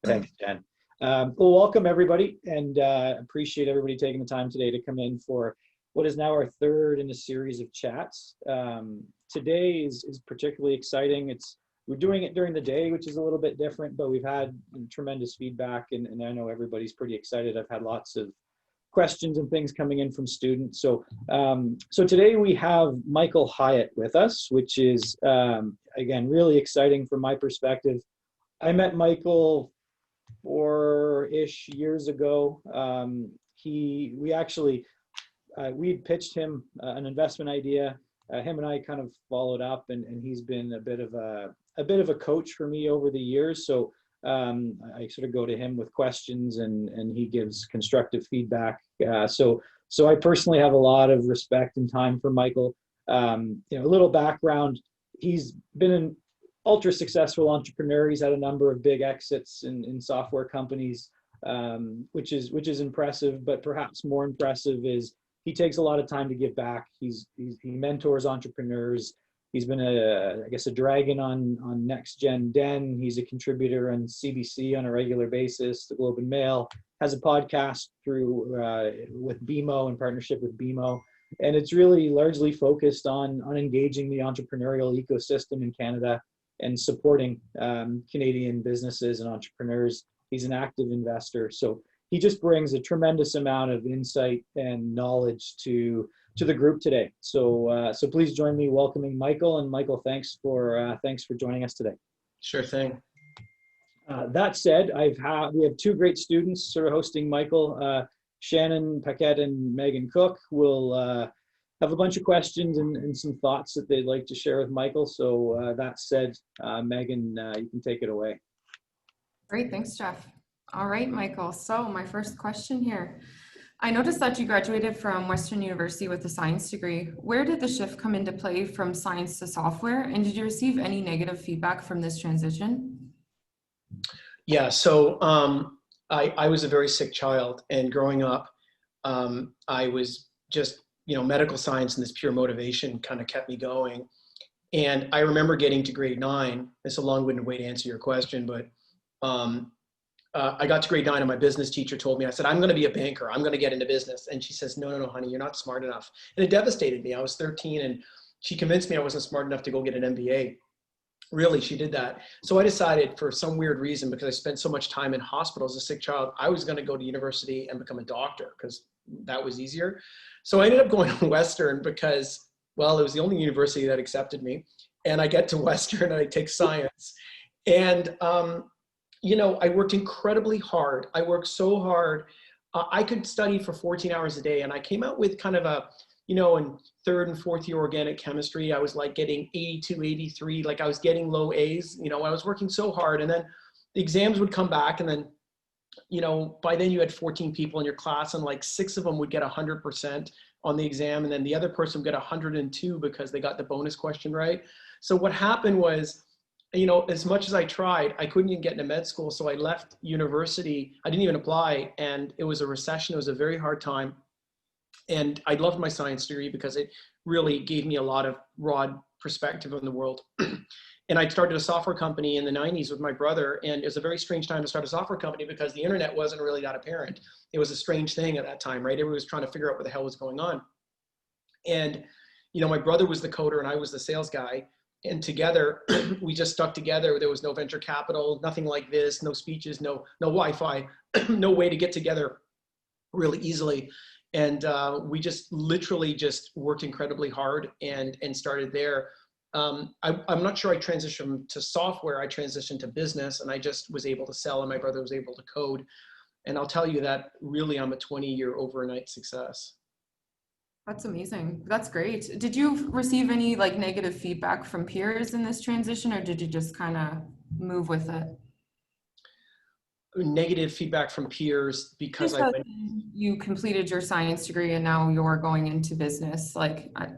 Thanks, Jen. Well, welcome everybody, and appreciate everybody taking the time today to come in for what is now our third in a series of chats. Today is particularly exciting. We're doing it during the day, which is a little bit different, but we've had tremendous feedback, and I know everybody's pretty excited. I've had lots of questions and things coming in from students. So today we have Michael Hyatt with us, which is, again, really exciting from my perspective. I met Michael 4-ish years ago. We'd pitched him an investment idea. Him and I kind of followed up, and he's been a bit of a coach for me over the years. So I sort of go to him with questions, and he gives constructive feedback. So I personally have a lot of respect and time for Michael. A little background: he's been an ultra successful entrepreneur. He's had a number of big exits in software companies, which is impressive. But perhaps more impressive is he takes a lot of time to give back. He mentors entrepreneurs. He's been a dragon on Next Gen Den. He's a contributor on CBC on a regular basis, the Globe and Mail, has a podcast with BMO, in partnership with BMO. And it's really largely focused on engaging the entrepreneurial ecosystem in Canada and supporting Canadian businesses and entrepreneurs. He's an active investor. So he just brings a tremendous amount of insight and knowledge to the group today. So please join me welcoming Michael. And Michael, thanks for joining us today. Sure thing. That said, we have two great students sort of hosting Michael. Shannon Paquette and Megan Cook will have a bunch of questions and some thoughts that they'd like to share with Michael. So that said, Megan, you can take it away. Great, thanks, Jeff. All right, Michael. So my first question here. I noticed that you graduated from Western University with a science degree. Where did the shift come into play from science to software? And did you receive any negative feedback from this transition? Yeah, so I was a very sick child, and growing up, I was just, medical science and this pure motivation kind of kept me going. And I remember getting to grade 9. It's a long-winded way to answer your question, but I got to grade 9 and my business teacher told me, I said, I'm going to be a banker. I'm going to get into business. And she says, no, honey, you're not smart enough. And it devastated me. I was 13 and she convinced me I wasn't smart enough to go get an MBA. Really, she did that. So I decided, for some weird reason, because I spent so much time in hospital as a sick child, I was going to go to university and become a doctor because that was easier. So I ended up going to Western because, well, it was the only university that accepted me. And I get to Western and I take science. And I worked incredibly hard. I worked so hard. I could study for 14 hours a day. And I came out with kind of in third and fourth year organic chemistry, I was like getting 82, 83, like I was getting low A's. I was working so hard. And then the exams would come back. And then, by then you had 14 people in your class and like 6 of them would get 100% on the exam. And then the other person would get 102 because they got the bonus question right. So what happened was, as much as I tried, I couldn't even get into med school. So I left university. I didn't even apply. And it was a recession. It was a very hard time. And I loved my science degree because it really gave me a lot of broad perspective on the world. And I started a software company in the 90s with my brother. And it was a very strange time to start a software company because the internet wasn't really that apparent. It was a strange thing at that time, right? Everyone was trying to figure out what the hell was going on. And, my brother was the coder and I was the sales guy. And together, we just stuck together. There was no venture capital, nothing like this, no speeches, no Wi-Fi, no way to get together really easily. And we just literally just worked incredibly hard and started there. I'm not sure I transitioned to software. I transitioned to business and I just was able to sell and my brother was able to code. And I'll tell you that really I'm a 20-year overnight success. That's amazing. That's great. Did you receive any negative feedback from peers in this transition, or did you just kind of move with it? Negative feedback from peers because you completed your science degree and now you're going into business.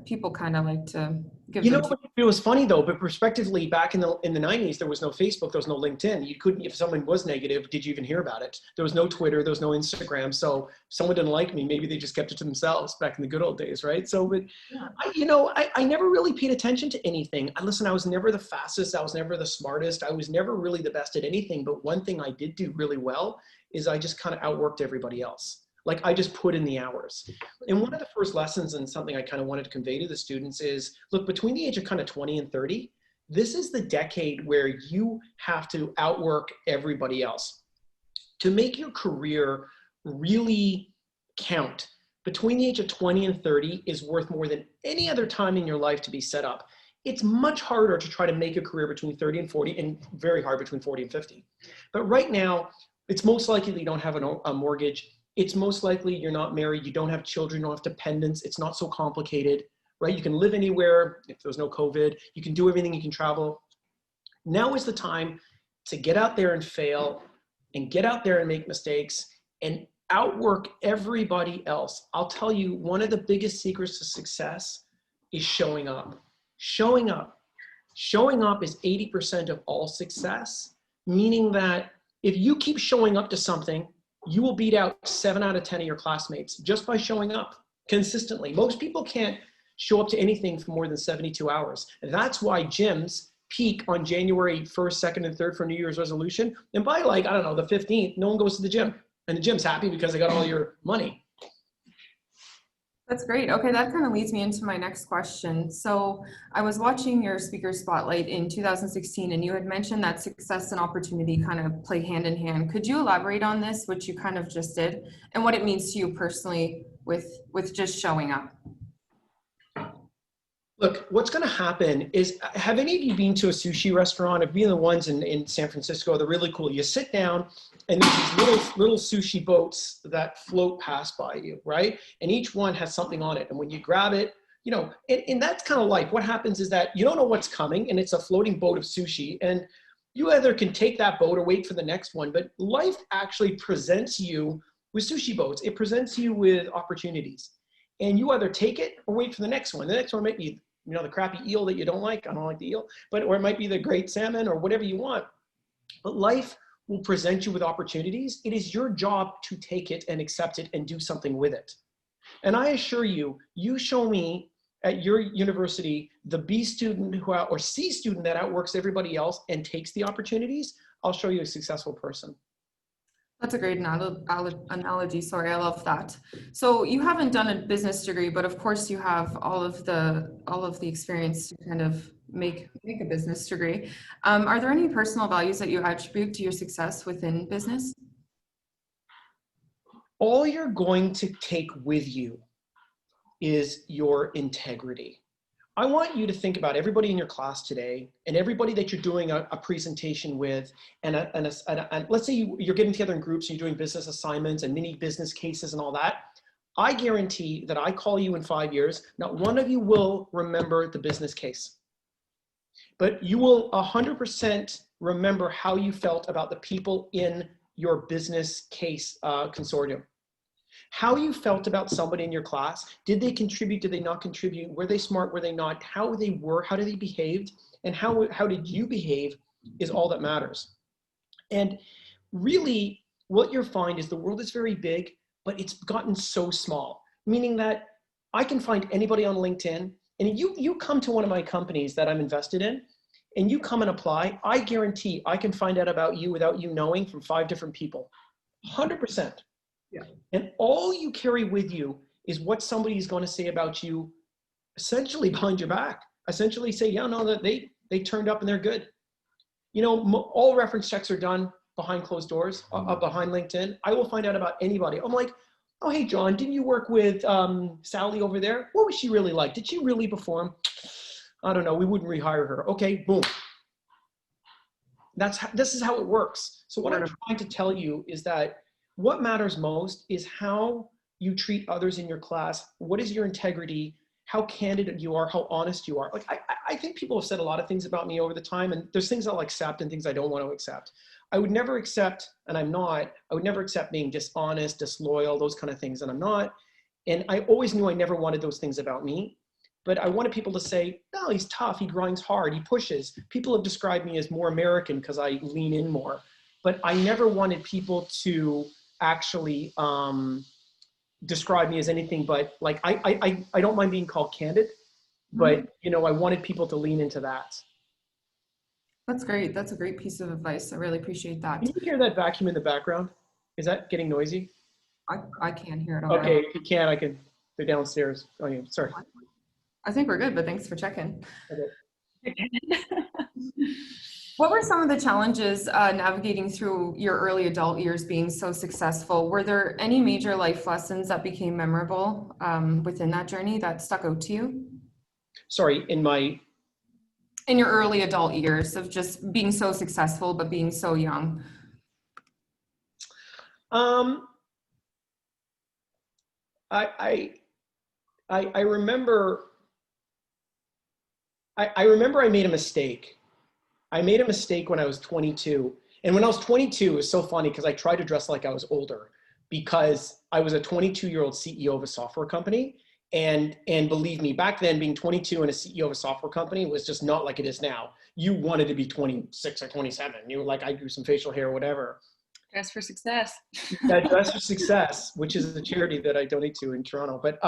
People kind of like to give You them know, to? it was funny though, but prospectively back in the 90s, there was no Facebook, there was no LinkedIn. You couldn't, if someone was negative, did you even hear about it? There was no Twitter, there was no Instagram. So if someone didn't like me, maybe they just kept it to themselves back in the good old days, right? So, but I never really paid attention to anything. I was never the fastest. I was never the smartest. I was never really the best at anything. But one thing I did do really well is I just kind of outworked everybody else. Like I just put in the hours. And one of the first lessons and something I kind of wanted to convey to the students is, look, between the age of kind of 20 and 30, this is the decade where you have to outwork everybody else. To make your career really count, between the age of 20 and 30 is worth more than any other time in your life to be set up. It's much harder to try to make a career between 30 and 40 and very hard between 40 and 50. But right now, it's most likely that you don't have a mortgage. It's most likely you're not married, you don't have children, you don't have dependents, it's not so complicated, right? You can live anywhere if there's no COVID, you can do everything, you can travel. Now is the time to get out there and fail and get out there and make mistakes and outwork everybody else. I'll tell you, one of the biggest secrets to success is showing up. Showing up. Showing up is 80% of all success, meaning that if you keep showing up to something, you will beat out 7 out of 10 of your classmates just by showing up consistently. Most people can't show up to anything for more than 72 hours. And that's why gyms peak on January 1st, 2nd, and 3rd for New Year's resolution. And by like, I don't know, the 15th, no one goes to the gym. And the gym's happy because they got all your money. That's great. Okay, that kind of leads me into my next question. So I was watching your speaker spotlight in 2016, and you had mentioned that success and opportunity kind of play hand in hand. Could you elaborate on this, which you kind of just did, and what it means to you personally with just showing up? Look, what's going to happen is, have any of you been to a sushi restaurant? I've been the ones in San Francisco. They're really cool. You sit down and there's these little sushi boats that float past by you, right? And each one has something on it. And when you grab it, and that's kind of life. What happens is that you don't know what's coming and it's a floating boat of sushi. And you either can take that boat or wait for the next one. But life actually presents you with sushi boats. It presents you with opportunities. And you either take it or wait for the next one. The next one might be, the crappy eel that you don't like. I don't like the eel, or it might be the great salmon or whatever you want. But life will present you with opportunities. It is your job to take it and accept it and do something with it. And I assure you, you show me at your university the B student or C student that outworks everybody else and takes the opportunities, I'll show you a successful person. That's a great analogy. Sorry, I love that. So you haven't done a business degree, but of course you have all of the experience to kind of make a business degree. Are there any personal values that you attribute to your success within business? All you're going to take with you is your integrity. I want you to think about everybody in your class today and everybody that you're doing a presentation with, and let's say you're getting together in groups and you're doing business assignments and mini business cases and all that. I guarantee that I call you in 5 years, not one of you will remember the business case, but you will 100% remember how you felt about the people in your business case consortium. How you felt about somebody in your class. Did they contribute? Did they not contribute? Were they smart? Were they not? How they were? How did they behave? And how did you behave is all that matters. And really what you'll find is the world is very big, but it's gotten so small, meaning that I can find anybody on LinkedIn, and you come to one of my companies that I'm invested in, and you come and apply, I guarantee I can find out about you without you knowing from 5 different people, 100%. Yeah. And all you carry with you is what somebody is going to say about you, essentially behind your back. Essentially say, yeah, no, that they turned up and they're good. All reference checks are done behind closed doors, behind LinkedIn. I will find out about anybody. I'm like, oh, hey, John, didn't you work with Sally over there? What was she really like? Did she really perform? I don't know. We wouldn't rehire her. Okay, boom. This is how it works. So what I'm trying to tell you is that what matters most is how you treat others in your class. What is your integrity? How candid you are, how honest you are. Like, I think people have said a lot of things about me over the time, and there's things I'll accept and things I don't want to accept. I would never accept, and I'm not, I would never accept being dishonest, disloyal, those kind of things, and I'm not. And I always knew I never wanted those things about me. but I wanted people to say, no, he's tough, he grinds hard, he pushes. People have described me as more American because I lean in more. But I never wanted people to actually describe me as anything but like, I don't mind being called candid, but you know, I wanted people to lean into that. That's great. That's a great piece of advice. I really appreciate that. Can you hear that vacuum in the background? Is that getting noisy? I can't hear it. All Okay, right. if you can, I can, they're downstairs. Oh yeah, sorry. I think we're good, but thanks for checking. Okay. What were some of the challenges navigating through your early adult years being so successful? Were there any major life lessons that became memorable within that journey that stuck out to you? Sorry, In your early adult years of just being so successful, but being so young? I remember I remember I made a mistake. I made a mistake when I was 22. And when I was 22, it was so funny because I tried to dress like I was older because I was a 22-year-old CEO of a software company. And believe me, back then being 22 and a CEO of a software company was just not like it is now. You wanted to be 26 or 27. You were like, I grew some facial hair or whatever. Dress for Success. Yeah, Dress for Success, which is a charity that I donate to in Toronto. But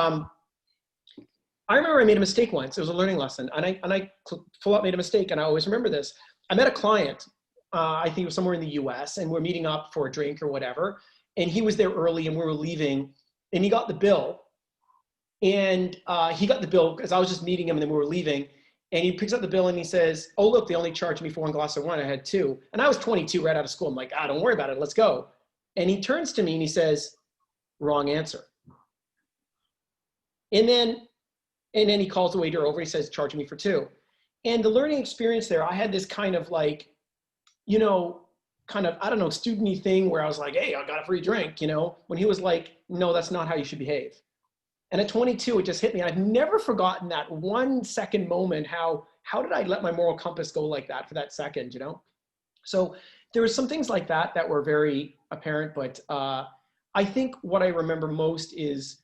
I remember I made a mistake once. It was a learning lesson, and I full out made a mistake, and I always remember this. I met a client, I think it was somewhere in the US, and we're meeting up for a drink or whatever, and he was there early, and we were leaving, and he got the bill, and he got the bill because I was just meeting him, and then we were leaving, and he picks up the bill, and he says, oh, look, they only charged me for one glass of wine. I had two, and I was 22 right out of school. I'm like, don't worry about it. Let's go. And he turns to me, and he says, wrong answer. And then he calls the waiter over. He says, charge me for two. And the learning experience there, I had this kind of like, you know, kind of, I don't know, student-y thing where I was like, hey, I got a free drink, you know, when he was like, no, that's not how you should behave. And at 22, it just hit me. I've never forgotten that 1 second moment. How did I let my moral compass go like that for that second, you know? So there were some things like that that were very apparent, but I think what I remember most is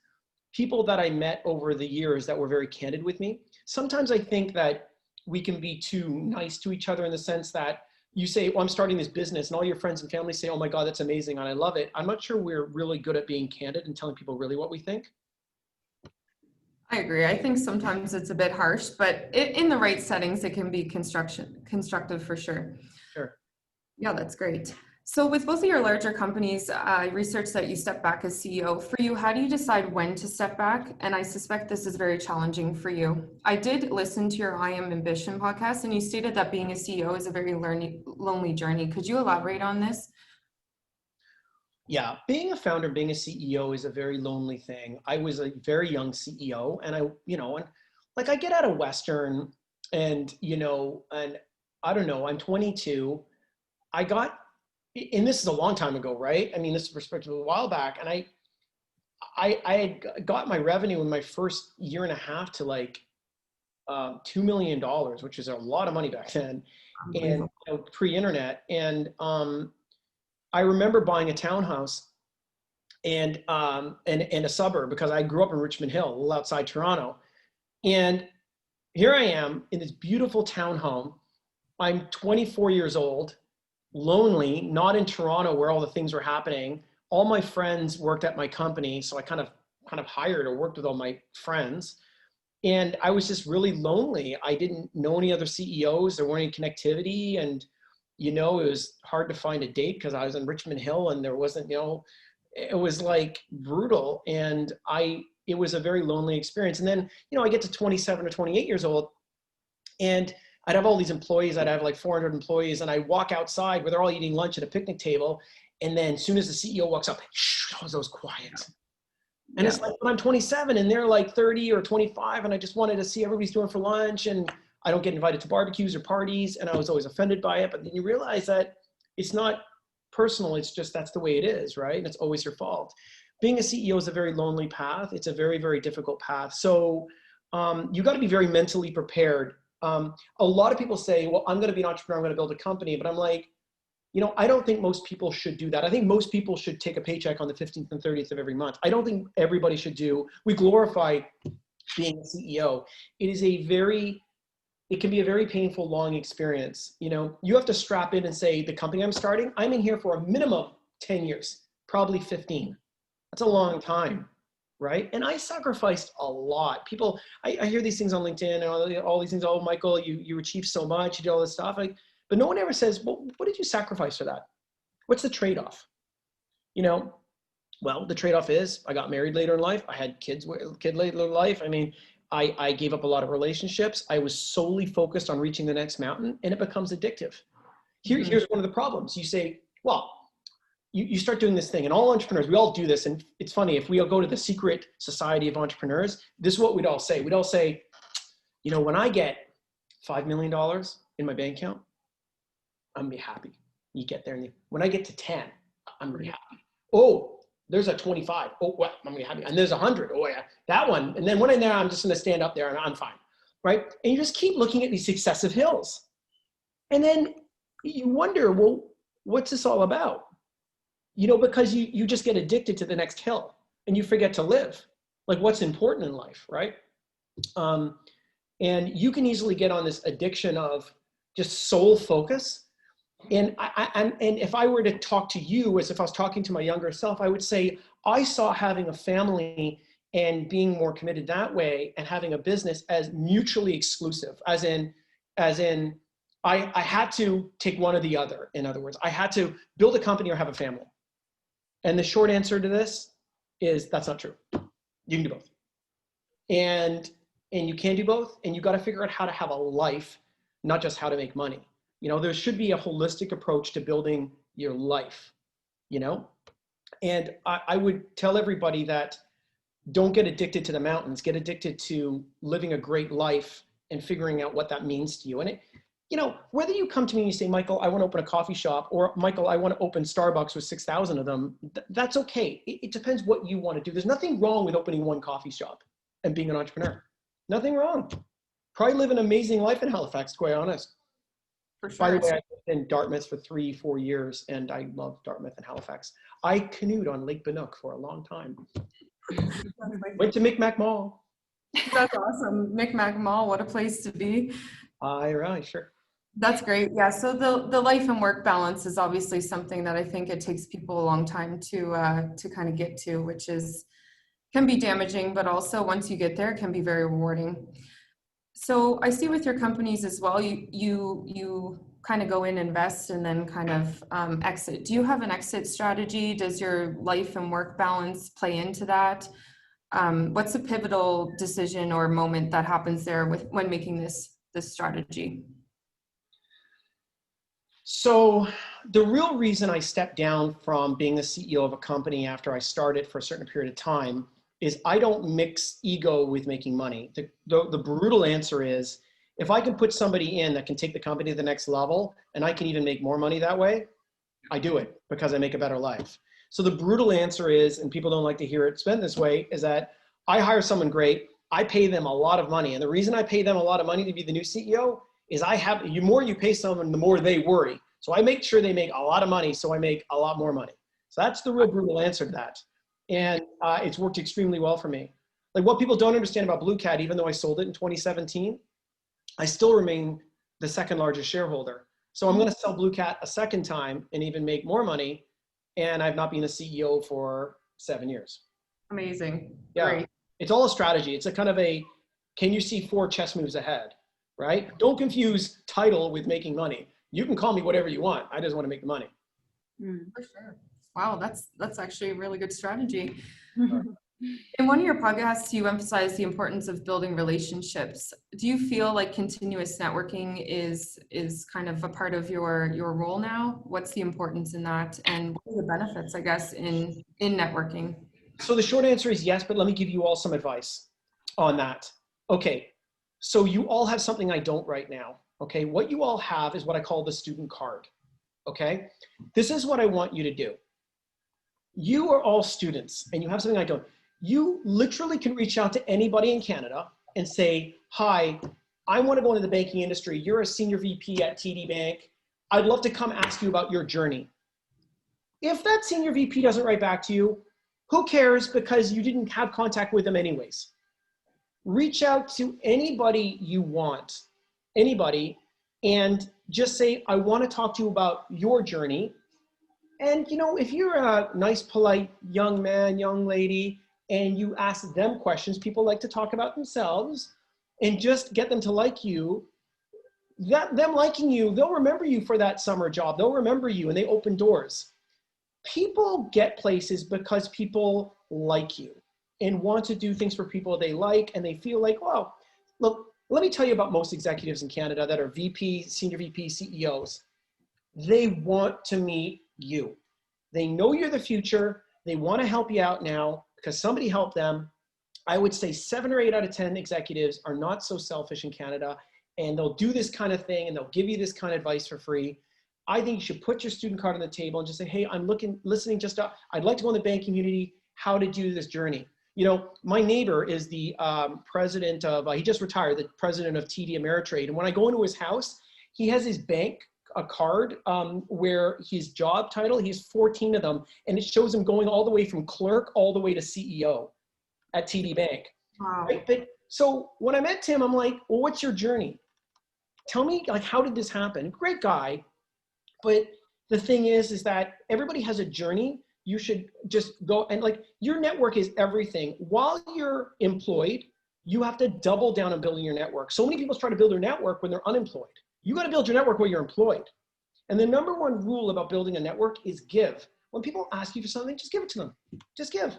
people that I met over the years that were very candid with me. Sometimes I think that we can be too nice to each other in the sense that you say, well, I'm starting this business, and all your friends and family say, oh my God, that's amazing, and I love it. I'm not sure we're really good at being candid and telling people really what we think. I agree. I think sometimes it's a bit harsh, but in the right settings, it can be constructive for sure. Sure. Yeah, that's great. So with both of your larger companies, I researched that you stepped back as CEO. For you, how do you decide when to step back? And I suspect this is very challenging for you. I did listen to your I Am Ambition podcast, and you stated that being a CEO is a very lonely journey. Could you elaborate on this? Yeah, being a founder, being a CEO is a very lonely thing. I was a very young CEO, and and like I get out of Western, and and I don't know, I'm 22. And this is a long time ago, right? I mean, this is perspective a while back, and I had got my revenue in my first year and a half to like $2 million, which is a lot of money back then, and pre-internet. And I remember buying a townhouse and in a suburb because I grew up in Richmond Hill, a little outside Toronto. And here I am in this beautiful townhome. I'm 24 years old, lonely, not in Toronto where all the things were happening. All my friends worked at my company, so I kind of hired or worked with all my friends. And I was just really lonely. I didn't know any other CEOs. There weren't any connectivity. And, it was hard to find a date because I was in Richmond Hill and there wasn't, it was like brutal. And it was a very lonely experience. And then, I get to 27 or 28 years old and I'd have all these employees. I'd have like 400 employees, and I walk outside where they're all eating lunch at a picnic table. And then as soon as the CEO walks up, shh, all those quiet. And it's like when I'm 27 and they're like 30 or 25, and I just wanted to see everybody's doing for lunch, and I don't get invited to barbecues or parties, and I was always offended by it. But then you realize that it's not personal. It's just that's the way it is, right? And it's always your fault. Being a CEO is a very lonely path. It's a very, very difficult path. So you got to be very mentally prepared. A lot of people say, well, I'm going to be an entrepreneur, I'm going to build a company. But I'm like, I don't think most people should do that. I think most people should take a paycheck on the 15th and 30th of every month. I don't think everybody should we glorify being a CEO, it can be a very painful, long experience. You know, you have to strap in and say, the company I'm starting, I'm in here for a minimum 10 years, probably 15. That's a long time, right? And I sacrificed a lot. People, I hear these things on LinkedIn and all these things, oh, Michael, you achieved so much, you did all this stuff. But no one ever says, well, what did you sacrifice for that? What's the trade-off? You know, well, the trade-off is I got married later in life. I had kid later in life. I mean, I gave up a lot of relationships. I was solely focused on reaching the next mountain, and it becomes addictive. Here's one of the problems. You say, well, you start doing this thing, and all entrepreneurs, we all do this. And it's funny, if we all go to the secret society of entrepreneurs, this is what we'd all say. We'd all say, you know, when I get $5 million in my bank account, I'm gonna be happy. You get there, and when I get to 10, I'm gonna be happy. Oh, there's a 25. Oh, well, I'm gonna be happy. And there's 100. Oh yeah, that one. And then when I'm there, I'm just gonna stand up there and I'm fine, right? And you just keep looking at these successive hills. And then you wonder, well, what's this all about? You know, because you just get addicted to the next hill and you forget to live. Like what's important in life, right? And you can easily get on this addiction of just sole focus. And and if I were to talk to you as if I was talking to my younger self, I would say, I saw having a family and being more committed that way and having a business as mutually exclusive, as in I had to take one or the other. In other words, I had to build a company or have a family. And the short answer to this is that's not true. You can do both. And you can do both, and you got to figure out how to have a life, not just how to make money. You know, there should be a holistic approach to building your life, you know? And I would tell everybody that don't get addicted to the mountains, get addicted to living a great life and figuring out what that means to you. And you know, whether you come to me and you say, Michael, I want to open a coffee shop, or Michael, I want to open Starbucks with 6,000 of them, that's okay. It depends what you want to do. There's nothing wrong with opening one coffee shop and being an entrepreneur. Nothing wrong. Probably live an amazing life in Halifax, to be quite honest. For sure. By the way, I lived in Dartmouth for 3-4 years, and I love Dartmouth and Halifax. I canoed on Lake Binook for a long time. Went to Micmac Mall. That's awesome. Micmac Mall, what a place to be. Right, sure. That's great. Yeah. So the life and work balance is obviously something that I think it takes people a long time to kind of get to, which can be damaging, but also once you get there, it can be very rewarding. So I see with your companies as well, you kind of go in, invest, and then kind of exit. Do you have an exit strategy? Does your life and work balance play into that? What's a pivotal decision or moment that happens there when making this strategy? So the real reason I stepped down from being the CEO of a company after I started for a certain period of time is I don't mix ego with making money. The brutal answer is, if I can put somebody in that can take the company to the next level and I can even make more money that way, I do it because I make a better life. So the brutal answer is, and people don't like to hear it spent this way, is that I hire someone great, I pay them a lot of money. And the reason I pay them a lot of money to be the new CEO is the more you pay someone, the more they worry. So I make sure they make a lot of money, so I make a lot more money. So that's the real brutal answer to that. And it's worked extremely well for me. Like, what people don't understand about Blue Cat, even though I sold it in 2017, I still remain the second largest shareholder. So I'm going to sell Blue Cat a second time and even make more money. And I've not been a CEO for 7 years. Amazing. Yeah. Great. It's all a strategy. It's a kind of can you see 4 chess moves ahead, right? Don't confuse title with making money. You can call me whatever you want. I just want to make the money. For sure. Wow, that's actually a really good strategy. In one of your podcasts, you emphasize the importance of building relationships. Do you feel like continuous networking is kind of a part of your role now? What's the importance in that, and what are the benefits, I guess, in networking? So the short answer is yes, but let me give you all some advice on that. Okay, so you all have something I don't right now. Okay, what you all have is what I call the student card. Okay, this is what I want you to do. You are all students and you have something I don't. You literally can reach out to anybody in Canada and say, hi, I want to go into the banking industry. You're a senior VP at TD Bank. I'd love to come ask you about your journey. If that senior VP doesn't write back to you, who cares, because you didn't have contact with them anyways. reach out to anybody you want, anybody, and just say, I want to talk to you about your journey. And, you know, if you're a nice, polite young man, young lady, and you ask them questions, people like to talk about themselves, and just get them to like you, them liking you, they'll remember you for that summer job. They'll remember you, and they open doors. People get places because people like you and want to do things for people they like, and they feel like, well, look, let me tell you about most executives in Canada that are VP, senior VP, CEOs. They want to meet you. They know you're the future. They want to help you out now because somebody helped them. I would say 7 or 8 out of 10 executives are not so selfish in Canada, and they'll do this kind of thing and they'll give you this kind of advice for free. I think you should put your student card on the table and just say, hey, I'm listening I'd like to go in the banking community, how to do this journey. You know, my neighbor is the president of, he just retired, the president of TD Ameritrade. And when I go into his house, he has his bank a card where his job title, he has 14 of them, and it shows him going all the way from clerk all the way to CEO at TD Bank. Wow. Right? But so when I met Tim, I'm like, well, what's your journey? Tell me, like, how did this happen? Great guy. But the thing is that everybody has a journey. You should just go, and like, your network is everything. While you're employed, you have to double down on building your network. So many people try to build their network when they're unemployed. You got to build your network while you're employed. And the number one rule about building a network is give. When people ask you for something, just give it to them. Just give.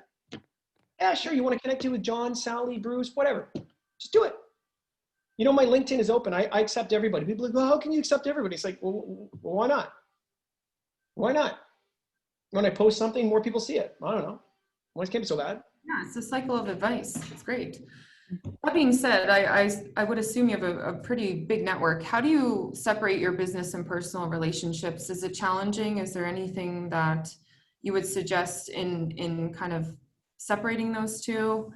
Yeah, sure. You want to connect you with John, Sally, Bruce, whatever. Just do it. You know, my LinkedIn is open. I accept everybody. People are like, well, how can you accept everybody? It's like, well, why not? Why not? When I post something, more people see it. I don't know. Why can't be so bad? Yeah, it's a cycle of advice. It's great. That being said, I would assume you have a pretty big network. How do you separate your business and personal relationships? Is it challenging? Is there anything that you would suggest in kind of separating those two?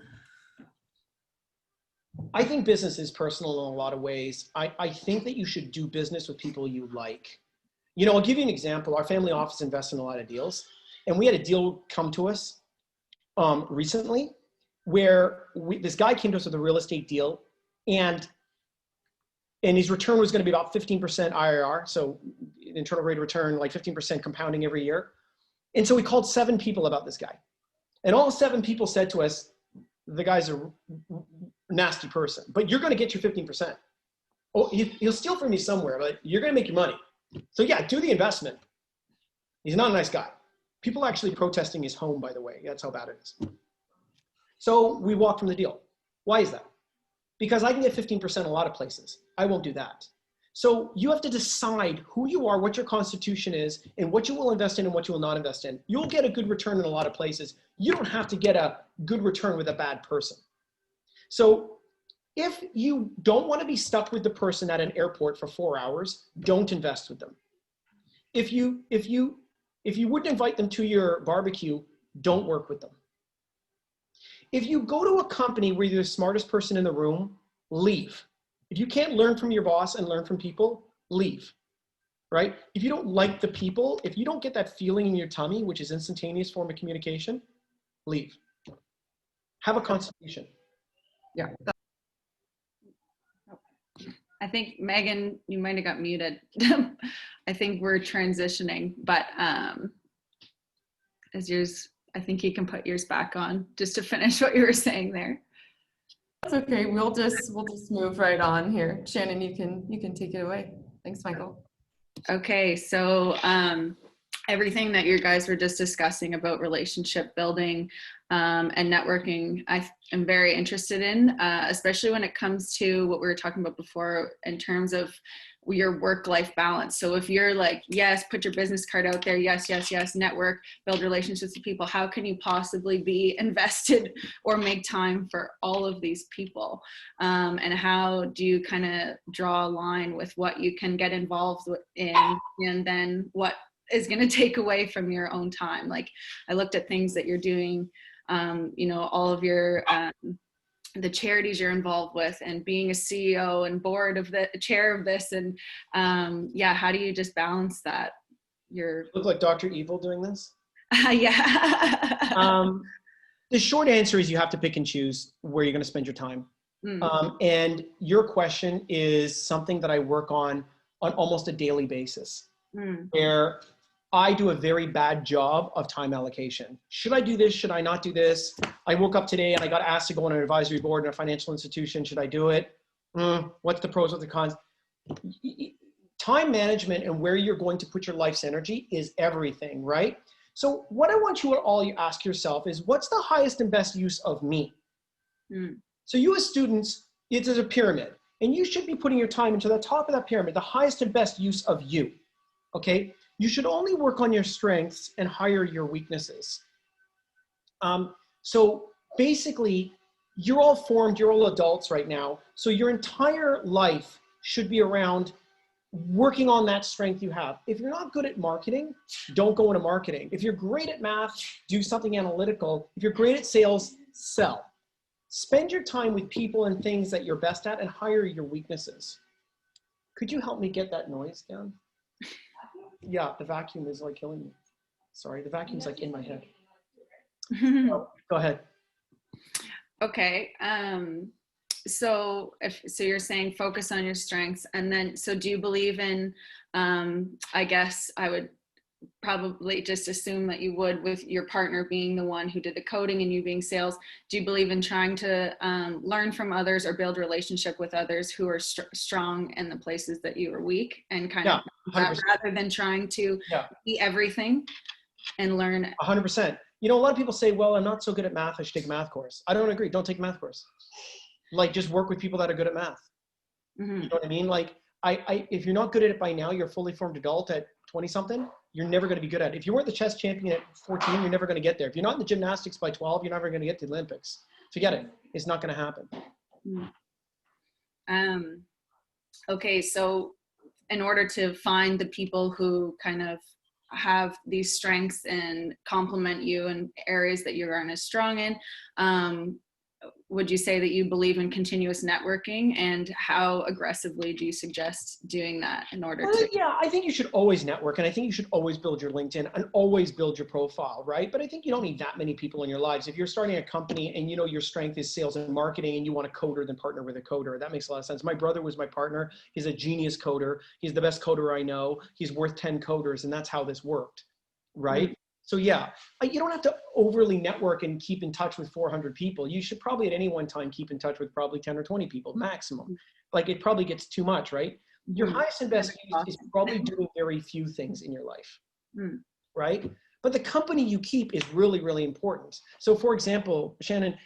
I think business is personal in a lot of ways. I think that you should do business with people you like. You know, I'll give you an example. Our family office invests in a lot of deals, and we had a deal come to us recently where this guy came to us with a real estate deal, and his return was going to be about 15% IRR, so internal rate of return, like 15% compounding every year. And so we called 7 people about this guy, and all 7 people said to us, the guy's a nasty person, but you're going to get your 15%. Oh, he'll steal from you somewhere, but you're going to make your money. So yeah, do the investment. He's not a nice guy. People are actually protesting his home, by the way. That's how bad it is. So we walked from the deal. Why is that? Because I can get 15% a lot of places. I won't do that. So you have to decide who you are, what your constitution is, and what you will invest in and what you will not invest in. You'll get a good return in a lot of places. You don't have to get a good return with a bad person. So if you don't want to be stuck with the person at an airport for 4 hours, don't invest with them. If you wouldn't invite them to your barbecue, don't work with them. If you go to a company where you're the smartest person in the room, leave. If you can't learn from your boss and learn from people, leave, right? If you don't like the people, if you don't get that feeling in your tummy, which is instantaneous form of communication, leave. Have a consultation. Yeah. I think, Megan, you might have got muted. I think we're transitioning, but as yours, I think you can put yours back on just to finish what you were saying there. That's okay. We'll just move right on here. Shannon, you can take it away. Thanks, Michael. Okay, so everything that you guys were just discussing about relationship building and networking, I am very interested in, especially when it comes to what we were talking about before in terms of your work-life balance. So if you're like, yes, put your business card out there, yes, yes, yes, network, build relationships with people, how can you possibly be invested or make time for all of these people? And how do you kind of draw a line with what you can get involved in and then what is going to take away from your own time? Like, I looked at things that you're doing, you know, all of your the charities you're involved with, and being a CEO and board of the chair of this, and yeah, how do you just balance that? You look like Dr. Evil doing this. Yeah. The short answer is you have to pick and choose where you're going to spend your time. And your question is something that I work on almost a daily basis, where I do a very bad job of time allocation. Should I do this? Should I not do this? I woke up today and I got asked to go on an advisory board in a financial institution. Should I do it? What's the pros, what's the cons? Time management and where you're going to put your life's energy is everything, right? So what I want you all to ask yourself is, what's the highest and best use of me? So you as students, it is a pyramid, and you should be putting your time into the top of that pyramid, the highest and best use of you, okay? You should only work on your strengths and hire your weaknesses. So basically, you're all formed, you're all adults right now, so your entire life should be around working on that strength you have. If you're not good at marketing, don't go into marketing. If you're great at math, do something analytical. If you're great at sales, sell. Spend your time with people and things that you're best at and hire your weaknesses. Could you help me get that noise down? Yeah, the vacuum is like killing me. Sorry, the vacuum's like in my head. Oh, go ahead. Okay. So you're saying focus on your strengths, and then, so do you believe in, I guess I would probably just assume that you would, with your partner being the one who did the coding and you being sales, do you believe in trying to learn from others or build relationship with others who are strong in the places that you are weak, and kind of rather than trying to be everything and learn? 100%. You know, a lot of people say, well, I'm not so good at math, I should take a math course. I don't agree. Don't take a math course. Like, just work with people that are good at math. You know what I mean? Like, if you're not good at it by now, you're a fully formed adult at 20 something, you're never going to be good at it. If you weren't the chess champion at 14, you're never going to get there. If you're not in the gymnastics by 12, you're never going to get to the Olympics. Forget it. It's not going to happen. Okay. So in order to find the people who kind of have these strengths and complement you in areas that you aren't as strong in, would you say that you believe in continuous networking, and how aggressively do you suggest doing that in order to? Yeah, I think you should always network, and I think you should always build your LinkedIn and always build your profile, right? But I think you don't need that many people in your lives. If you're starting a company and you know your strength is sales and marketing and you want a coder, then partner with a coder. That makes a lot of sense. My brother was my partner. He's a genius coder. He's the best coder I know. He's worth 10 coders, and that's how this worked, right? So yeah, you don't have to overly network and keep in touch with 400 people. You should probably at any one time keep in touch with probably 10 or 20 people maximum. Like, it probably gets too much, right? Your highest and best use is probably doing very few things in your life, right? But the company you keep is really, really important. So for example, Shannon,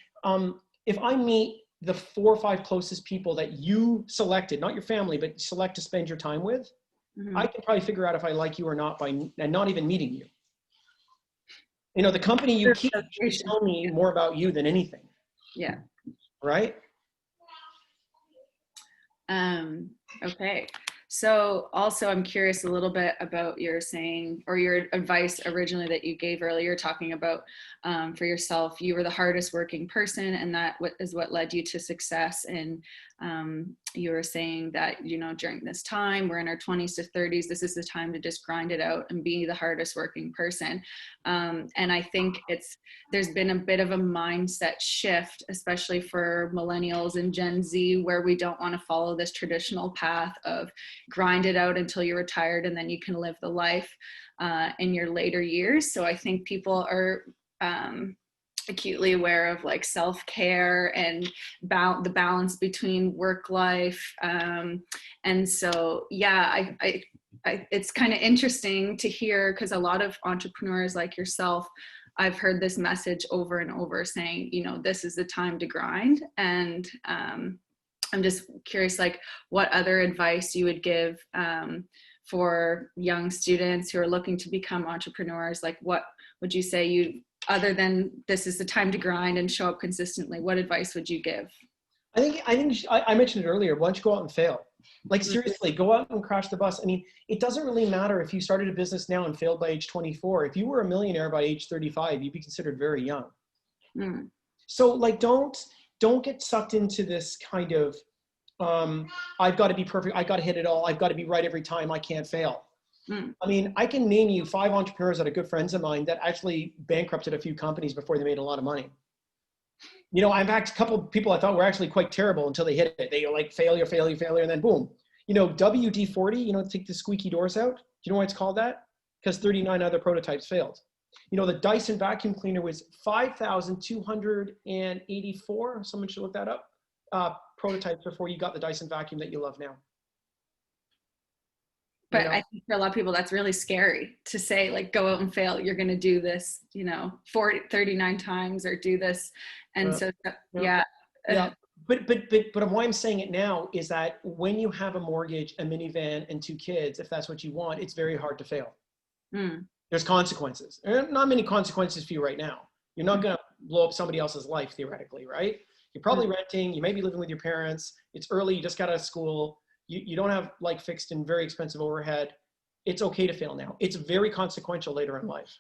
if I meet the 4 or 5 closest people that you selected, not your family, but select to spend your time with, I can probably figure out if I like you or not by not even meeting you. You know, the company you keep should tell me more about you than anything. Yeah. Right? Okay. So also, I'm curious a little bit about your saying, or your advice originally that you gave earlier, talking about for yourself, you were the hardest working person, and that is what led you to success. And you were saying that, you know, during this time, we're in our 20s to 30s, this is the time to just grind it out and be the hardest working person. And I think there's been a bit of a mindset shift, especially for millennials and Gen Z, where we don't want to follow this traditional path of grind it out until you're retired and then you can live the life in your later years. So I think people are acutely aware of like self-care and the balance between work life. And so, yeah, it's kind of interesting to hear, because a lot of entrepreneurs like yourself, I've heard this message over and over saying, you know, this is the time to grind. And I'm just curious, like, what other advice you would give for young students who are looking to become entrepreneurs? Like, what would you say other than this is the time to grind and show up consistently, what advice would you give? I think I mentioned it earlier. Why don't you go out and fail? Like, seriously, go out and crash the bus. I mean, it doesn't really matter if you started a business now and failed by age 24. If you were a millionaire by age 35, you'd be considered very young. So like, don't get sucked into this kind of, I've got to be perfect. I've got to hit it all. I've got to be right every time. I can't fail. I mean, I can name you 5 entrepreneurs that are good friends of mine that actually bankrupted a few companies before they made a lot of money. You know, I've had a couple of people I thought were actually quite terrible until they hit it. They are like failure, failure, failure, and then boom. You know, WD-40, you know, take the squeaky doors out. Do you know why it's called that? Because 39 other prototypes failed. You know, the Dyson vacuum cleaner was 5,284. Someone should look that up. Prototypes before you got the Dyson vacuum that you love now. But I think for a lot of people, that's really scary to say, like, go out and fail. You're going to do this, you know, 39 times or do this. And yeah. But why I'm saying it now is that when you have a mortgage, a minivan, and 2 kids, if that's what you want, it's very hard to fail. There's consequences. Not many consequences for you right now. You're not going to blow up somebody else's life, theoretically, right? You're probably renting. You may be living with your parents. It's early. You just got out of school. You don't have like fixed and very expensive overhead. It's okay to fail now. It's very consequential later in life.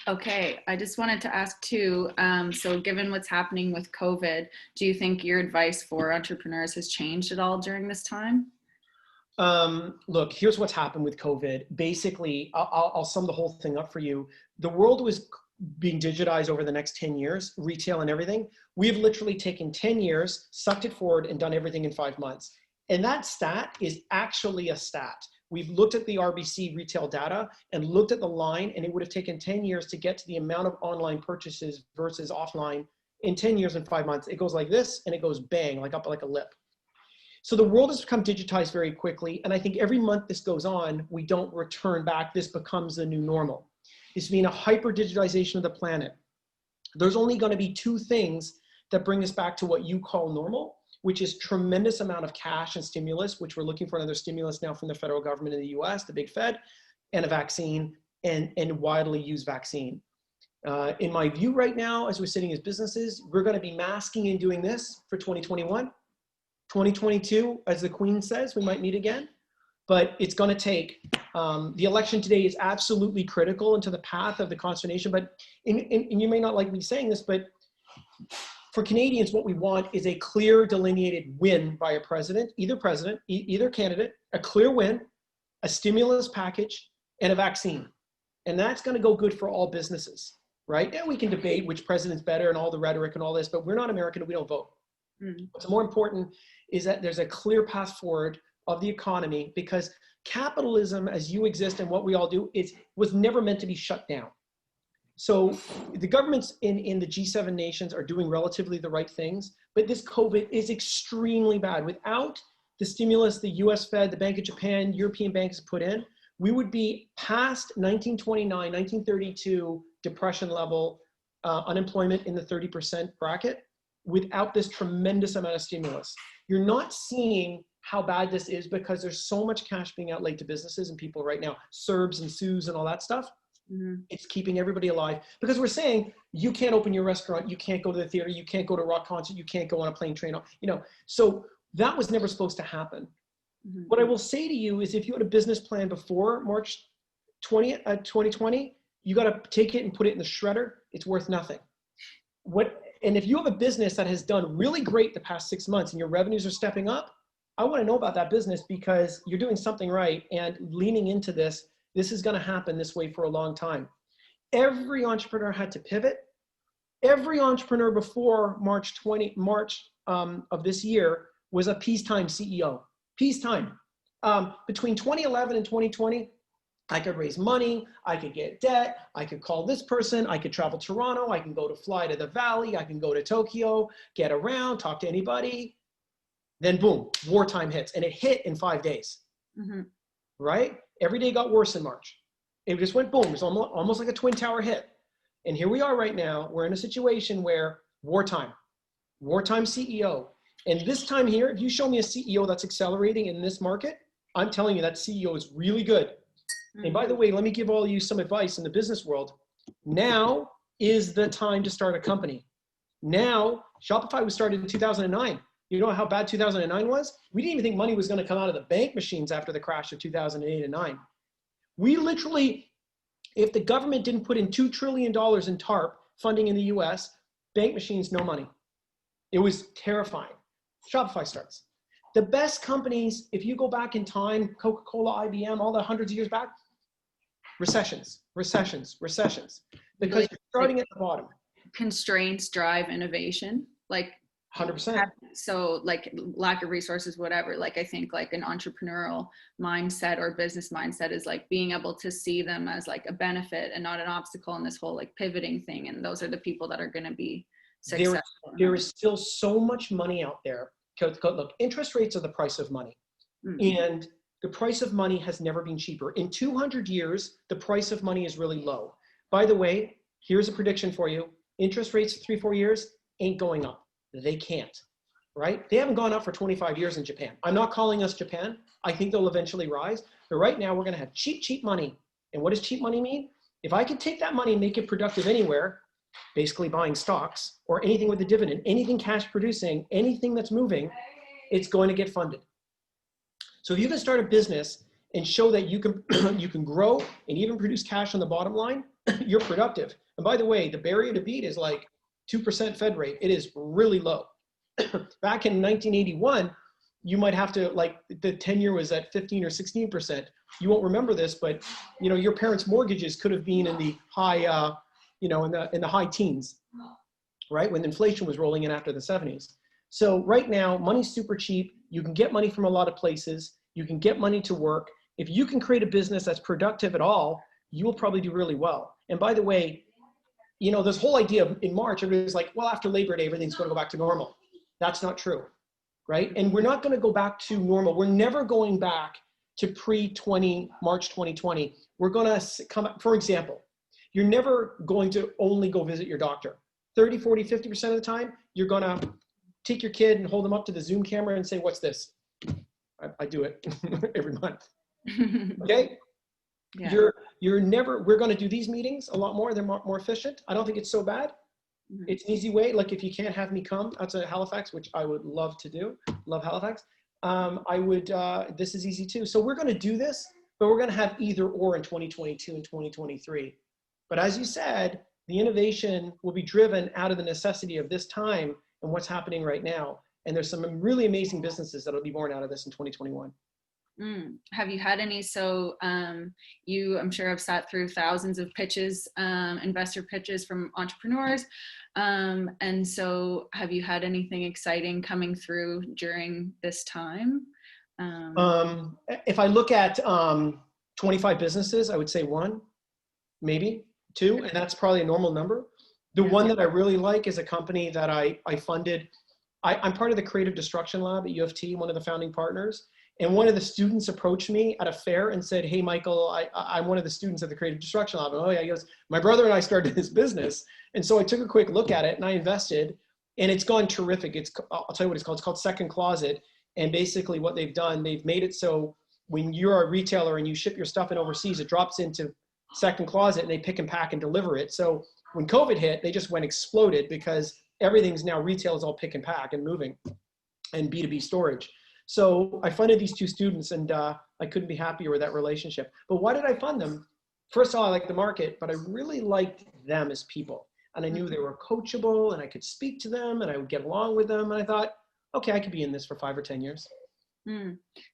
Okay, I just wanted to ask too, so given what's happening with COVID, do you think your advice for entrepreneurs has changed at all during this time? Look, here's what's happened with COVID. Basically, I'll sum the whole thing up for you. The world was being digitized over the next 10 years, retail and everything. We've literally taken 10 years, sucked it forward, and done everything in 5 months. And that stat is actually a stat. We've looked at the RBC retail data and looked at the line, and it would have taken 10 years to get to the amount of online purchases versus offline in 10 years and 5 months. It goes like this, and it goes bang, like up like a lip. So the world has become digitized very quickly. And I think every month this goes on, we don't return back. This becomes the new normal. It's been a hyper digitization of the planet. There's only going to be 2 things that bring us back to what you call normal, which is tremendous amount of cash and stimulus, which we're looking for another stimulus now from the federal government in the US, the big Fed, and a vaccine, and widely used vaccine. In my view right now, as we're sitting as businesses, we're going to be masking and doing this for 2021. 2022, as the Queen says, we might meet again, but it's going to take, the election today is absolutely critical into the path of the consternation, but, and you may not like me saying this, but for Canadians, what we want is a clear delineated win by a president, either candidate, a clear win, a stimulus package, and a vaccine. And that's going to go good for all businesses, right? And we can debate which president's better and all the rhetoric and all this, but we're not American and we don't vote. What's more important is that there's a clear path forward of the economy, because capitalism as you exist and what we all do was never meant to be shut down. So the governments in the G7 nations are doing relatively the right things, but this COVID is extremely bad. Without the stimulus the US Fed, the Bank of Japan, European banks put in, we would be past 1929, 1932 depression level unemployment in the 30% bracket without this tremendous amount of stimulus. You're not seeing how bad this is because there's so much cash being outlaid to businesses and people right now, CERBs and SUs and all that stuff. It's keeping everybody alive because we're saying you can't open your restaurant, you can't go to the theater, you can't go to a rock concert, you can't go on a plane, train, you know. So that was never supposed to happen. What I will say to you is if you had a business plan before March 20th, 2020, you got to take it and put it in the shredder. It's worth nothing. And if you have a business that has done really great the past 6 months and your revenues are stepping up, I want to know about that business because you're doing something right and leaning into this. This is going to happen this way for a long time. Every entrepreneur had to pivot. Every entrepreneur before March of this year was a peacetime CEO. Peacetime. Between 2011 and 2020, I could raise money, I could get debt, I could call this person, I could travel to Toronto, I can go to fly to the Valley, I can go to Tokyo, get around, talk to anybody. Then boom, wartime hits, and it hit in 5 days, right? Every day got worse in March. It just went boom. It was almost like a twin tower hit. And here we are right now. We're in a situation where wartime CEO. And this time here, if you show me a CEO that's accelerating in this market, I'm telling you that CEO is really good. And by the way, let me give all of you some advice in the business world. Now is the time to start a company. Now, Shopify was started in 2009. You know how bad 2009 was? We didn't even think money was going to come out of the bank machines after the crash of 2008 and 9. We literally, if the government didn't put in $2 trillion in TARP funding in the US, bank machines, no money. It was terrifying. Shopify starts. The best companies, if you go back in time, Coca-Cola, IBM, all the hundreds of years back, recessions, because Really, you're starting at the bottom. constraints drive innovation, like 100%. so like lack of resources, whatever. Like I think like an entrepreneurial mindset or business mindset is like being able to see them as like a benefit and not an obstacle in this whole like pivoting thing. And those are the people that are going to be successful. There is still so much money out there. Look, interest rates are the price of money. And the price of money has never been cheaper. In 200 years, the price of money is really low. By the way, here's a prediction for you. Interest rates 3-4 years ain't going up. They can't, right? They haven't gone up for 25 years in Japan. I'm not calling us Japan. I think they'll eventually rise. But right now, we're going to have cheap, cheap money. And what does cheap money mean? If I could take that money and make it productive anywhere, basically buying stocks or anything with a dividend, anything cash producing, anything that's moving, it's going to get funded. So if you can start a business and show that you can you can grow and even produce cash on the bottom line, you're productive. And by the way, the barrier to beat is like 2% Fed rate. It is really low. Back in 1981, you might have to, like, the 10-year was at 15 or 16%. You won't remember this, but you know, your parents' mortgages could have been in the high, in the high teens, right? When inflation was rolling in after the 70s. So right now, money's super cheap. You can get money from a lot of places. You can get money to work. If you can create a business that's productive at all, you will probably do really well. And by the way, you know, this whole idea of in March, everybody's like, well, after Labor Day, everything's going to go back to normal. That's not true, right? And we're not going to go back to normal. We're never going back to March 2020. We're going to come, for example, you're never going to only go visit your doctor. 30, 40, 50% of the time, you're going to take your kid and hold them up to the Zoom camera and say, what's this? I do it every month. Okay? Yeah. We're going to do these meetings a lot more. They're more efficient. I don't think it's so bad. It's an easy way. Like if you can't have me come out to Halifax, which I would love to do, love Halifax. This is easy too. So we're going to do this, but we're going to have either or in 2022 and 2023. But as you said, the innovation will be driven out of the necessity of this time and what's happening right now. And there's some really amazing businesses that'll be born out of this in 2021. Have you had any, so you, I'm sure, have sat through thousands of pitches, investor pitches from entrepreneurs. And so have you had anything exciting coming through during this time? If I look at 25 businesses, I would say 1, maybe 2, and that's probably a normal number. The one that I really like is a company that I funded. I'm part of the Creative Destruction Lab at U of T, one of the founding partners. And one of the students approached me at a fair and said, hey, Michael, I'm one of the students at the Creative Destruction Lab. And, oh yeah, he goes, my brother and I started this business. And so I took a quick look at it and I invested, and it's gone terrific. I'll tell you what it's called. It's called Second Closet. And basically what they've done, they've made it so when you're a retailer and you ship your stuff in overseas, it drops into Second Closet and they pick and pack and deliver it. So when COVID hit, they just exploded because everything's now retail is all pick and pack and moving and B2B storage. So I funded these 2 students and I couldn't be happier with that relationship. But why did I fund them? First of all, I liked the market, but I really liked them as people. And I knew they were coachable and I could speak to them and I would get along with them. And I thought, okay, I could be in this for 5 or 10 years.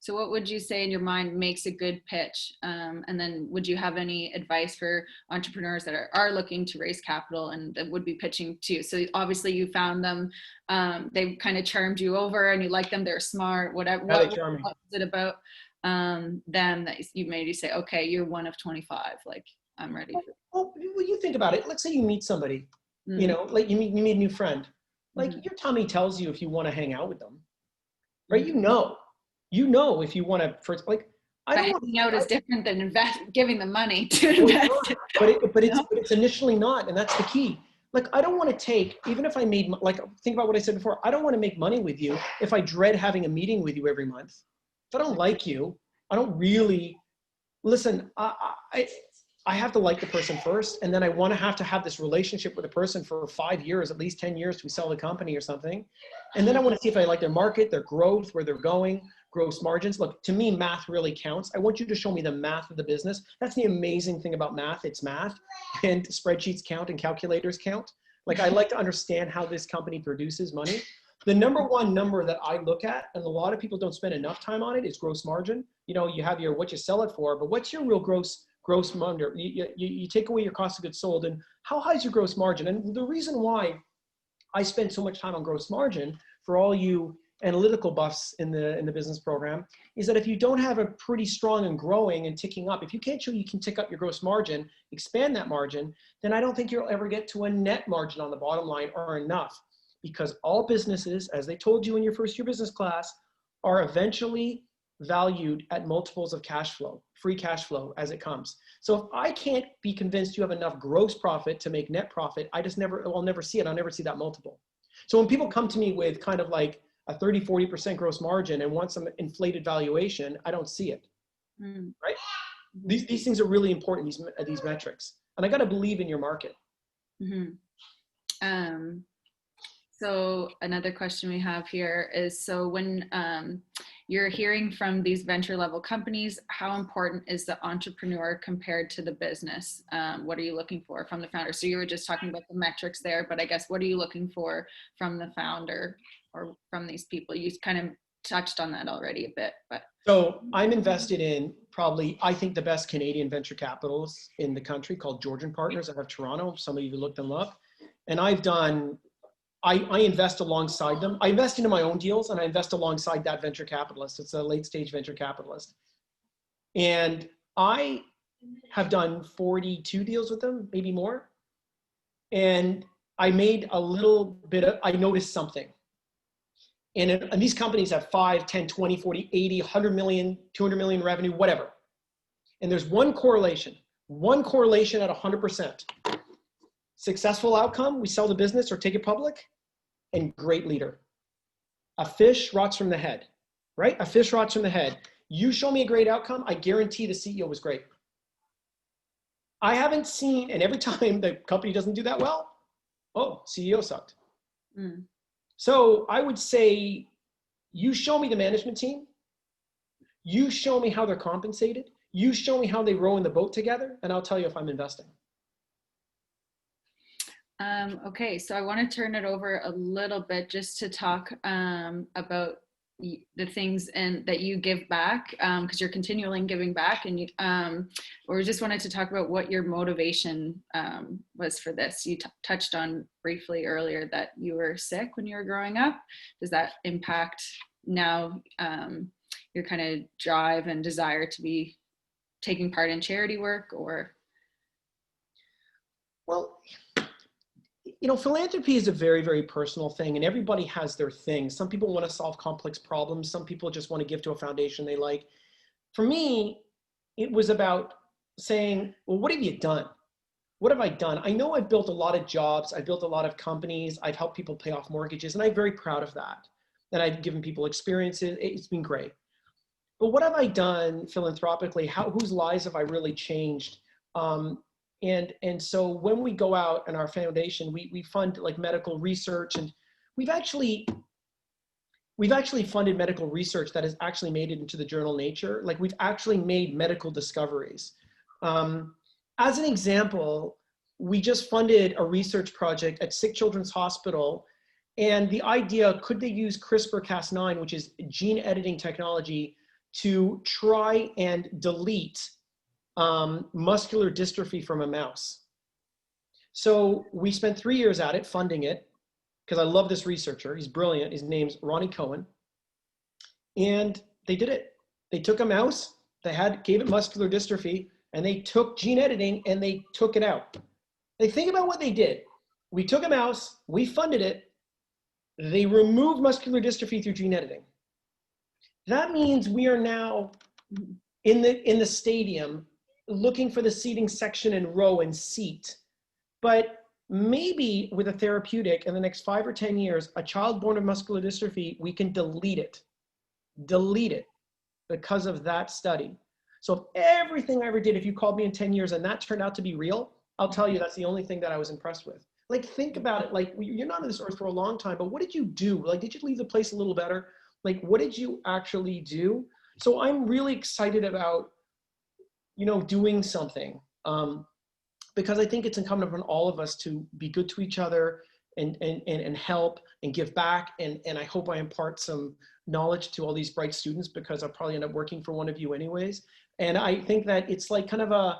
So what would you say in your mind makes a good pitch? And then would you have any advice for entrepreneurs that are looking to raise capital and that would be pitching to you? So obviously you found them, they kind of charmed you over and you like them, they're smart, whatever. What was it about them that you made you say, okay, you're one of 25, like I'm ready. Well, you think about it. Let's say you meet somebody, you know, like you meet a new friend. Like your tummy tells you if you want to hang out with them, right? You know, if you want to first, like, hanging out is different than giving them money to invest. But it's initially not, and that's the key. Like, I don't want to take, even if I made, like, think about what I said before. I don't want to make money with you if I dread having a meeting with you every month. If I don't like you, I don't really, listen, I have to like the person first, and then I want to have this relationship with a person for 5 years, at least 10 years to sell the company or something. And then I want to see if I like their market, their growth, where they're going, gross margins. Look, to me, math really counts. I want you to show me the math of the business. That's the amazing thing about math. It's math, and spreadsheets count and calculators count. Like, I like to understand how this company produces money. The number one number that I look at, and a lot of people don't spend enough time on it, is gross margin. You know, you have your what you sell it for, but what's your real gross gross margin. You take away your cost of goods sold, and how high is your gross margin? And the reason why I spend so much time on gross margin for all you analytical buffs in the business program is that if you don't have a pretty strong and growing and ticking up, if you can't show you can tick up your gross margin, expand that margin, then I don't think you'll ever get to a net margin on the bottom line or enough, because all businesses, as they told you in your first year business class, are eventually valued at multiples of cash flow, free cash flow as it comes. So if I can't be convinced you have enough gross profit to make net profit, I'll never see it. I'll never see that multiple. So when people come to me with kind of like a 30-40% gross margin and want some inflated valuation, I don't see it, right? These things are really important, these metrics. And I got to believe in your market. So another question we have here is, so when you're hearing from these venture level companies, how important is the entrepreneur compared to the business? What are you looking for from the founder? So you were just talking about the metrics there, but I guess what are you looking for from the founder or from these people? You kind of touched on that already a bit, but. So I'm invested in probably, I think, the best Canadian venture capitalists in the country called Georgian Partners out of Toronto. Some of you look them up. And I invest alongside them. I invest into my own deals and I invest alongside that venture capitalist. It's a late stage venture capitalist. And I have done 42 deals with them, maybe more. And I made a little bit of, I noticed something. And these companies have 5, 10, 20, 40, 80, 100 million, 200 million revenue, whatever. And there's one correlation at 100%. Successful outcome, we sell the business or take it public, and great leader. A fish rots from the head, right? A fish rots from the head. You show me a great outcome, I guarantee the CEO was great. I haven't seen, and every time the company doesn't do that well, oh, CEO sucked. So I would say, you show me the management team, you show me how they're compensated, you show me how they row in the boat together, and I'll tell you if I'm investing. Okay, so I want to turn it over a little bit just to talk about the things that you give back, because you're continually giving back, and or we just wanted to talk about what your motivation was for this. You touched on briefly earlier that you were sick when you were growing up. Does that impact now your kind of drive and desire to be taking part in charity work, or? Well, you know, philanthropy is a very, very personal thing, and everybody has their thing. Some people want to solve complex problems. Some people just want to give to a foundation they like. For me, it was about saying, well, what have you done? What have I done? I know I've built a lot of jobs. I've built a lot of companies. I've helped people pay off mortgages, and I'm very proud of that. And I've given people experiences. It's been great. But what have I done philanthropically? Whose lives have I really changed? And so when we go out in our foundation, we fund like medical research, and we've actually funded medical research that has actually made it into the journal Nature. Like, we've actually made medical discoveries. As an example, we just funded a research project at Sick Children's Hospital. And the idea, could they use CRISPR-Cas9, which is gene editing technology, to try and delete muscular dystrophy from a mouse. So we spent 3 years at it, funding it, because I love this researcher. He's brilliant. His name's Ronnie Cohen. And they did it. They took a mouse, gave it muscular dystrophy, and they took gene editing and they took it out. They think about what they did. We took a mouse, we funded it, they removed muscular dystrophy through gene editing. That means we are now in the stadium looking for the seating section and row and seat. But maybe with a therapeutic in the next 5 or 10 years, a child born with muscular dystrophy, we can delete it because of that study. So if everything I ever did, if you called me in 10 years and that turned out to be real, I'll tell you that's the only thing that I was impressed with. Like, think about it. Like, you're not on this earth for a long time, but what did you do? Like, did you leave the place a little better? Like, what did you actually do? So I'm really excited about, you know, doing something, because I think it's incumbent upon all of us to be good to each other and help and give back. And I hope I impart some knowledge to all these bright students, because I'll probably end up working for one of you anyways. And I think that it's like kind of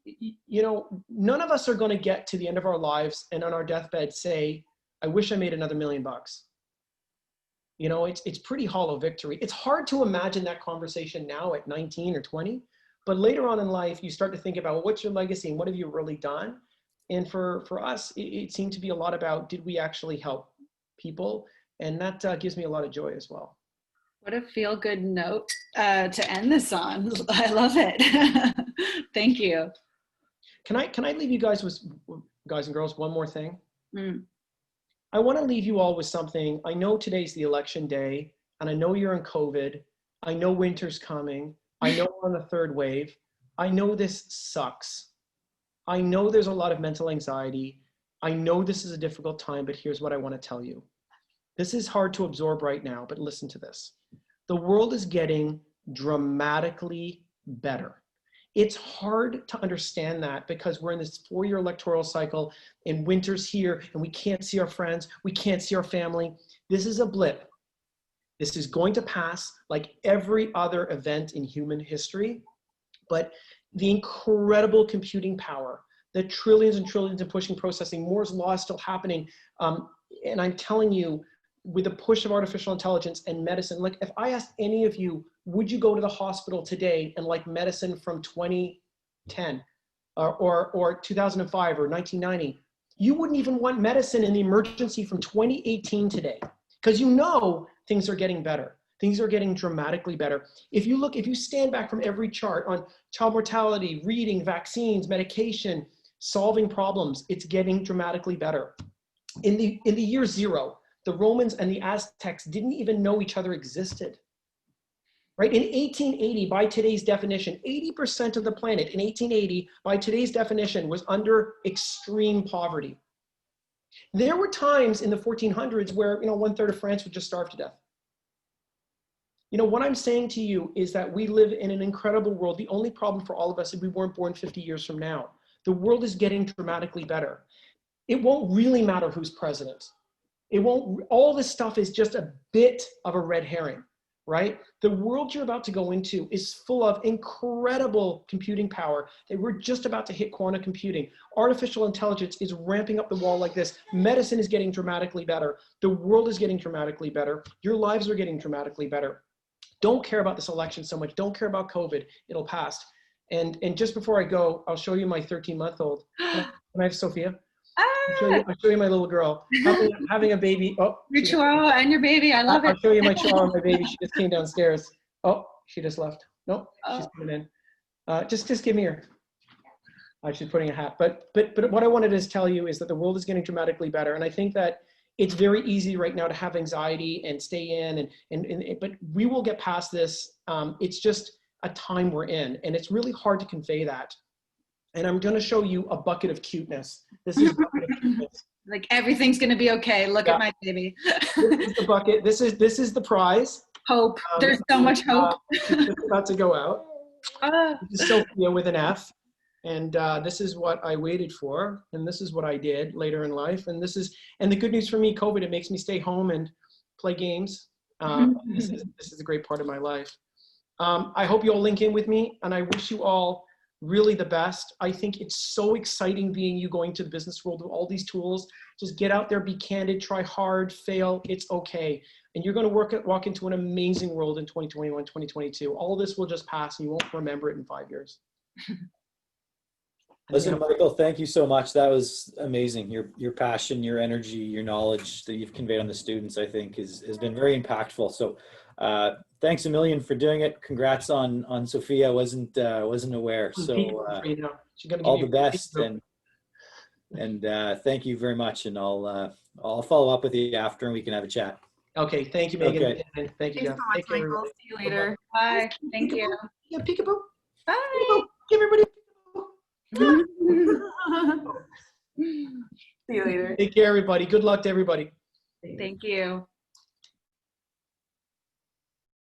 you know, none of us are going to get to the end of our lives and on our deathbed say, I wish I made another $1 million. You know, it's pretty hollow victory. It's hard to imagine that conversation now at 19 or 20, but later on in life, you start to think about, well, what's your legacy and what have you really done? And for us, it seemed to be a lot about, did we actually help people? And that gives me a lot of joy as well. What a feel-good note to end this on. I love it. Thank you. Can I leave you guys with, guys and girls, one more thing? Mm. I want to leave you all with something. I know today's the election day, and I know you're in COVID. I know winter's coming. I know we're on the third wave. I know this sucks. I know there's a lot of mental anxiety. I know this is a difficult time, but here's what I want to tell you. This is hard to absorb right now, but listen to this. The world is getting dramatically better. It's hard to understand that because we're in this 4-year electoral cycle and winter's here and we can't see our friends, we can't see our family. This is a blip. This is going to pass like every other event in human history, but the incredible computing power, the trillions and trillions of pushing processing, Moore's law is still happening. And I'm telling you, with the push of artificial intelligence and medicine, like if I asked any of you, would you go to the hospital today and like medicine from 2010 or 2005 or 1990, you wouldn't even want medicine in the emergency from 2018 today, because you know things are getting better. Things are getting dramatically better. If you stand back from every chart on child mortality, reading, vaccines, medication, solving problems, it's getting dramatically better. In the year 0, the Romans and the Aztecs didn't even know each other existed. Right? In 1880, by today's definition, 80% of the planet in 1880, by today's definition, was under extreme poverty. There were times in the 1400s where, 1/3 of France would just starve to death. What I'm saying to you is that we live in an incredible world. The only problem for all of us is we weren't born 50 years from now. The world is getting dramatically better. It won't really matter who's president. All this stuff is just a bit of a red herring, right? The world you're about to go into is full of incredible computing power that we're just about to hit quantum computing. Artificial intelligence is ramping up the wall like this. Medicine is getting dramatically better. The world is getting dramatically better. Your lives are getting dramatically better. Don't care about this election so much. Don't care about COVID. It'll pass. And just before I go, I'll show you my 13-month-old. Can I have Sophia? I'll show you my little girl having a baby. Oh, your chihuahua and your baby. I love it. I'll show you my chihuahua and my baby. She just came downstairs. Oh, she just left. Nope, she's coming in. Just give me her. She's putting a hat. But what I wanted to tell you is that the world is getting dramatically better, and I think that it's very easy right now to have anxiety and stay in, but we will get past this. It's just a time we're in, and it's really hard to convey that. And I'm going to show you a bucket of cuteness. This is bucket of cuteness. Like everything's going to be okay. Look at my baby. This is the bucket. This is the prize. Hope. There's so much hope. It's about to go out. This is Sophia with an F. And this is what I waited for. And this is what I did later in life. And the good news for me, COVID, it makes me stay home and play games. This is a great part of my life. I hope you all link in with me, and I wish you all really the best. I think it's so exciting being you going to the business world with all these tools. Just get out there, be candid, try hard, fail, it's okay. And you're going to walk into an amazing world in 2021, 2022. All of this will just pass and you won't remember it in 5 years. Listen, Michael, thank you so much. That was amazing. Your passion, your energy, your knowledge that you've conveyed on the students, I think has been very impactful. So thanks a million for doing it. Congrats on Sophia. Wasn't aware. So all the best, and thank you very much. And I'll follow up with you after, and we can have a chat. Okay. Thank you, Megan. Okay. And thank you, Thanks Jeff. so much, Michael. See you later. Bye. Thank you. Yeah, peekaboo. Bye. Peekaboo. Give everybody. See you later. Take care, everybody. Good luck to everybody. Thank you.